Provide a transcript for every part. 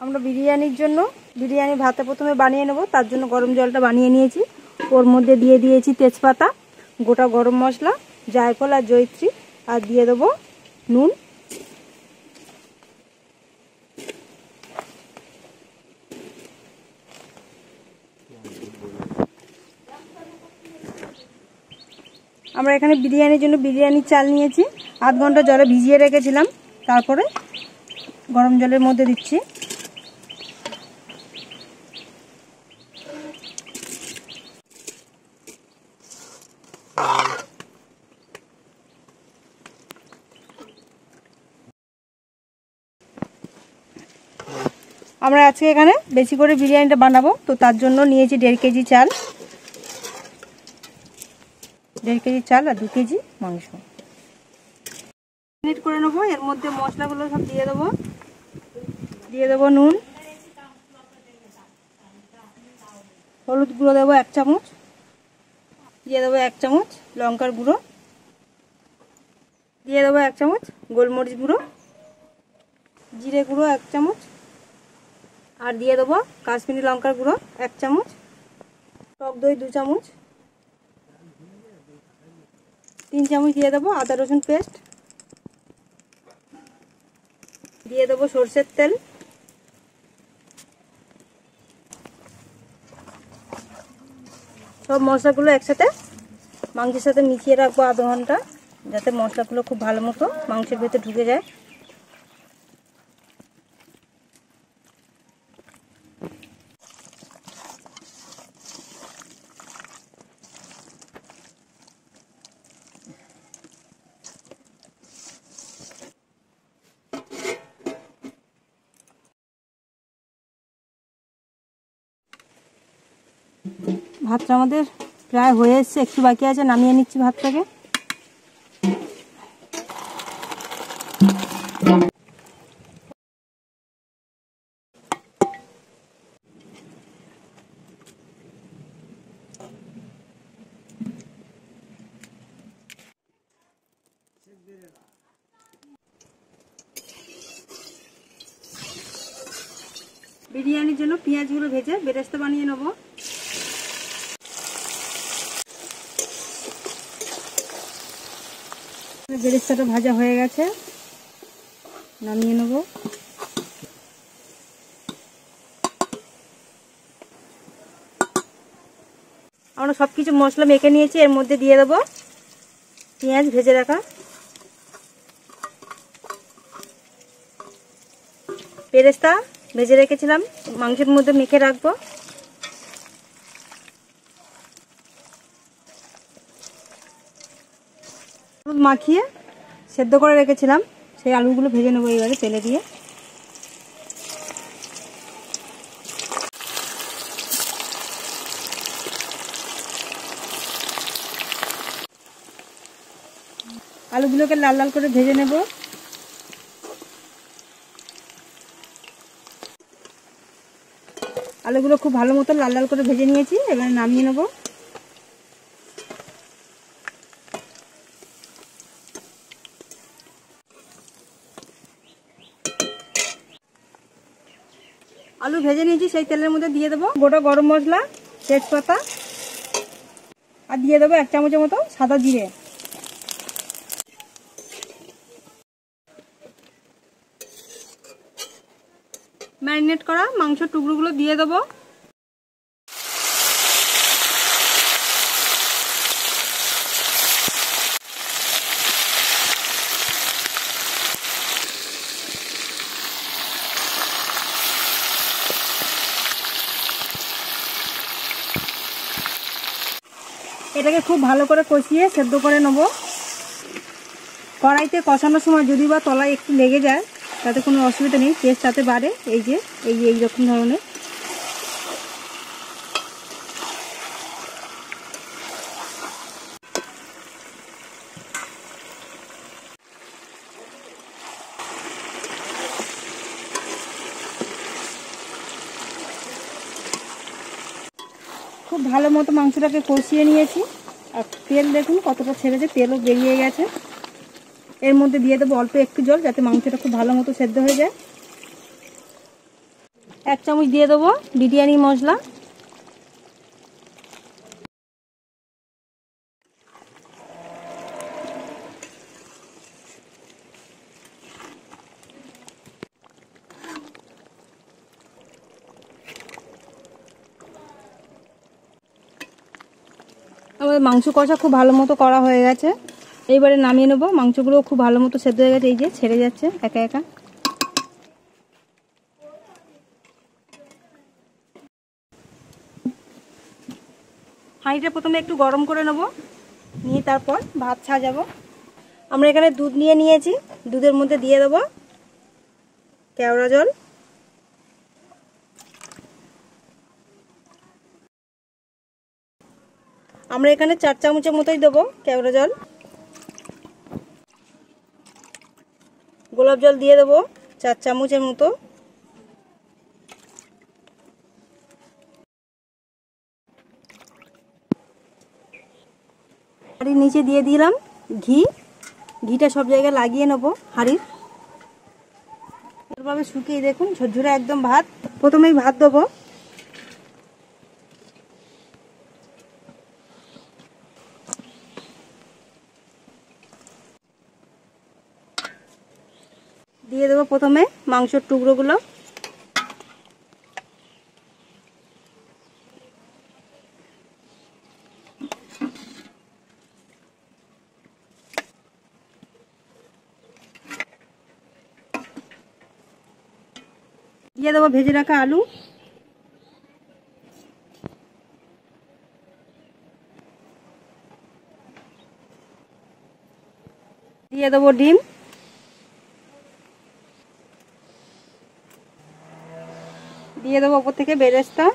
আমরা বিরিয়ানির জন্য বিরিয়ানি ভাতে প্রথমে বানিয়ে নেব। তার জন্য গরম জলটা বানিয়ে নিয়েছি। ওর মধ্যে দিয়ে দিয়েছি তেজপাতা, গোটা গরম মশলা, জায়ফল আর জয়িত্রী, আর দিয়ে দেবো নুন। আমরা এখানে বিরিয়ানির জন্য বিরিয়ানির চাল নিয়েছি, আধ ঘন্টা জলে ভিজিয়ে রেখেছিলাম, তারপরে গরম জলের মধ্যে দিচ্ছি। আমরা আজকে এখানে বেশি করে বিরিয়ানিটা বানাবো, তো তার জন্য নিয়েছি 1.5 কেজি চাল, 1.5 কেজি চাল আর 2 কেজি মাংস। মিনিট করে নেবো। এর মধ্যে মশলাগুলো সব দিয়ে দেবো। দিয়ে দেবো নুন, হলুদ গুঁড়ো দেবো 1 চামচ, দিয়ে দেবো 1 চামচ লঙ্কার গুঁড়ো, দিয়ে দেবো 1 চামচ গোলমরিচ গুঁড়ো, জিরে গুঁড়ো 1 চামচ, আর দিয়ে দেবো কাশ্মীরি লঙ্কার গুঁড়ো 1 চামচ, টক দই 2 চামচ, 3 চামচ দিয়ে দেবো আদা রসুন পেস্ট, দিয়ে দেবো সরষের তেল, সব মশলাগুলো একসাথে মাংসের সাথে মিশিয়ে রাখবো আধ ঘন্টা, যাতে মশলাগুলো খুব ভালো মতো মাংসের ভেতরে ঢুকে যায়। ভাতটা আমাদের প্রায় হয়ে এসছে, একটু বাকি আছে, নামিয়ে নিচ্ছি ভাতটাকে। বিরিয়ানির জন্য পেঁয়াজগুলো ভেজে বেরেস্তা বানিয়ে নেব। বেরেস্তাটা ভাজা হয়ে গেছে, নামিয়ে নেব। আমরা সব কিছু মশলা মেখে নিয়েছি, এর মধ্যে দিয়ে দেবো পেঁয়াজ ভেজে রাখা, বেরেস্তা ভেজে রেখেছিলাম মাংসের মধ্যে মেখে রাখবো। মাখিয়ে সেদ্ধ করে রেখেছিলাম, সেই আলুগুলো ভেজে নেবো এবারে তেলে দিয়ে। আলুগুলোকে লাল লাল করে ভেজে নেব। আলুগুলো খুব ভালো মতো লাল লাল করে ভেজে নিয়েছি, এবারে নামিয়ে নেব। আলু ভেজে নিয়েছি, সেই তেলের মধ্যে দিয়ে দেবো গোটা গরম মশলা, তেজপাতা, আর দিয়ে দেবো 1 চামচের মতো সাদা জিরে। ম্যারিনেট করা মাংসের টুকরোগুলো দিয়ে দেবো। এটাকে খুব ভালো করে কষিয়ে সেদ্ধ করে নেব। কড়াইতে কষানোর সময় যদি বা তলায় একটু লেগে যায় তাতে কোনো অসুবিধা নেই, টেস্ট তাতে বাড়ে। এই যে এই রকম ধরনের খুব ভালো মতো মাংসটাকে কষিয়ে নিয়েছি। আর তেল দেখুন কতটা ছেড়েছে, তেলও বেরিয়ে গেছে। এর মধ্যে দিয়ে দেবো অল্প একটু জল, যাতে মাংসটা খুব ভালো মতো সেদ্ধ হয়ে যায়। 1 চামচ দিয়ে দেবো বিরিয়ানি মশলা। আমাদের মাংস কষা খুব ভালো মতো করা হয়ে গেছে, এইবারে নামিয়ে নেবো। মাংসগুলো খুব ভালো মতো সেদ্ধ হয়ে গেছে, এই যে ছেড়ে যাচ্ছে একা একা। হাঁড়িটা প্রথমে একটু গরম করে নেব, নিয়ে তারপর ভাত সাজাবো। আমরা এখানে দুধ নিয়ে নিয়েছি, দুধের মধ্যে দিয়ে দেবো কেওড়া জল। আমরা এখানে 4 চামচের মতোই দেবো কেওড়া জল। গোলাপ জল দিয়ে দেবো 4 চামচের মতো। হাঁড়ির নিচে দিয়ে দিলাম ঘি। ঘিটা সব জায়গায় লাগিয়ে নেবো হাঁড়ির। এভাবে শুকিয়ে দেখুন ঝরঝরে একদম ভাত। প্রথমেই ভাত দেবো, দিয়ে দেবো প্রথমে মাংসের টুকরোগুলো। দিয়ে দেবো ভেজে রাখা আলু। দিয়ে দেবো ডিম। দিয়ে দেবো ওপর থেকে বেরেস্তা,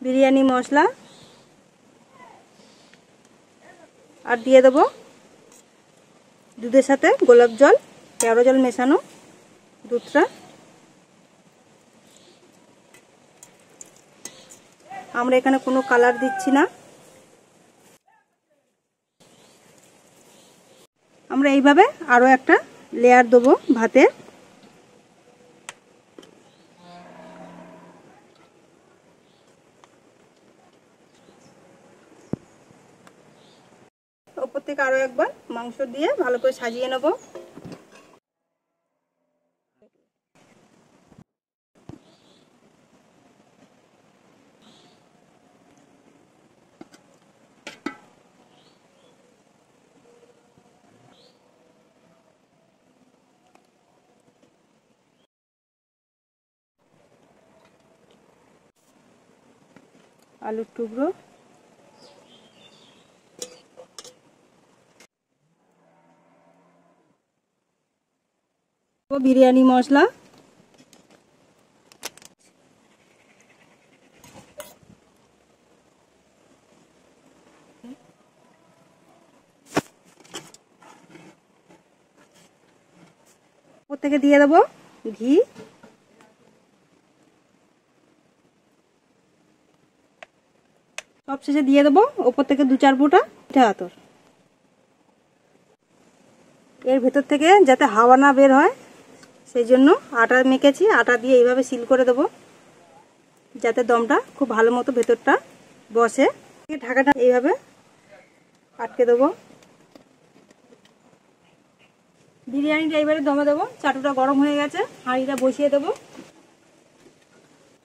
বিরিয়ানি মশলা, আর দিয়ে দেবো দুধের সাথে গোলাপ জল, কেওড়া জল মেশানো দুধটা। আমরা এখানে কোনো কালার দিচ্ছি না। আমরা এইভাবে আরও একটা লেয়ার দেবো ভাতের। ওপর থেকে আরও একবার মাংস দিয়ে ভালো করে সাজিয়ে নেব। আলুর টুকরো, বিরিয়ানি মশলা, ওপর থেকে দিয়ে দেবো ঘি। সবশেষে দিয়ে দেবো ওপর থেকে 2-4 ফোঁটা পিঠা আতর। এর ভেতর থেকে যাতে হাওয়া না বের হয় সেই জন্য আটা মেখেছি, আটা দিয়ে এইভাবে সিল করে দেবো যাতে দমটা খুব ভালো মতো ভেতরটা বসে। ঢাকাটা এইভাবে আটকে দেবো। বিরিয়ানিটা এইবারে দমে দেবো। চাটুটা গরম হয়ে গেছে, হাঁড়িটা বসিয়ে দেবো।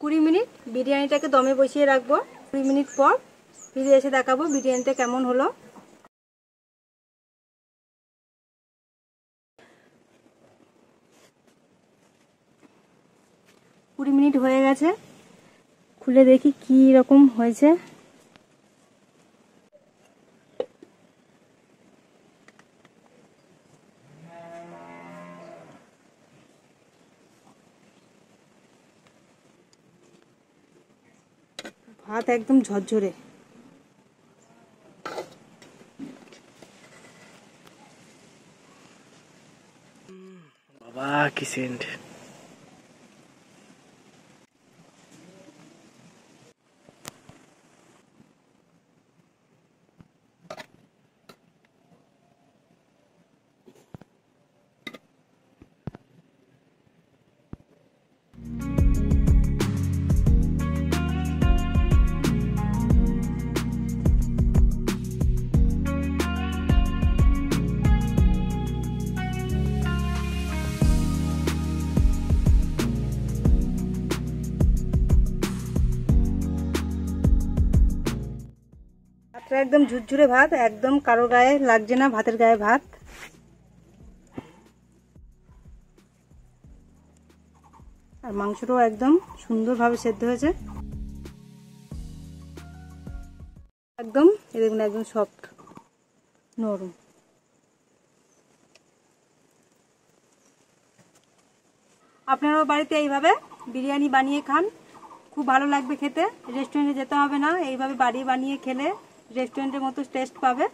20 মিনিট বিরিয়ানিটাকে দমে বসিয়ে রাখবো। 20 মিনিট পর ফিরে এসে দেখাবো বিরিয়ানিটা কেমন হলো। 20 মিনিট হয়ে গেছে, খুলে দেখি কি রকম হয়েছে। ভাত একদম ঝরঝরে। বাবা কি সেন্ট! এটা একদম ঝুরঝুরে ভাত, একদম কারো গায়ে লাগছে না ভাতের গায়ে ভাত। আর মাংসটাও একদম সুন্দরভাবে সেদ্ধ হয়েছে, একদম এই দেখুন একদম সফট নরম। আপনারাও বাড়িতে এইভাবে বিরিয়ানি বানিয়ে খান, খুব ভালো লাগবে খেতে। রেস্টুরেন্টে যেতে হবে না, এইভাবে বাড়ি বানিয়ে খেলে রেস্টুরেন্টের মতো টেস্ট পাবে।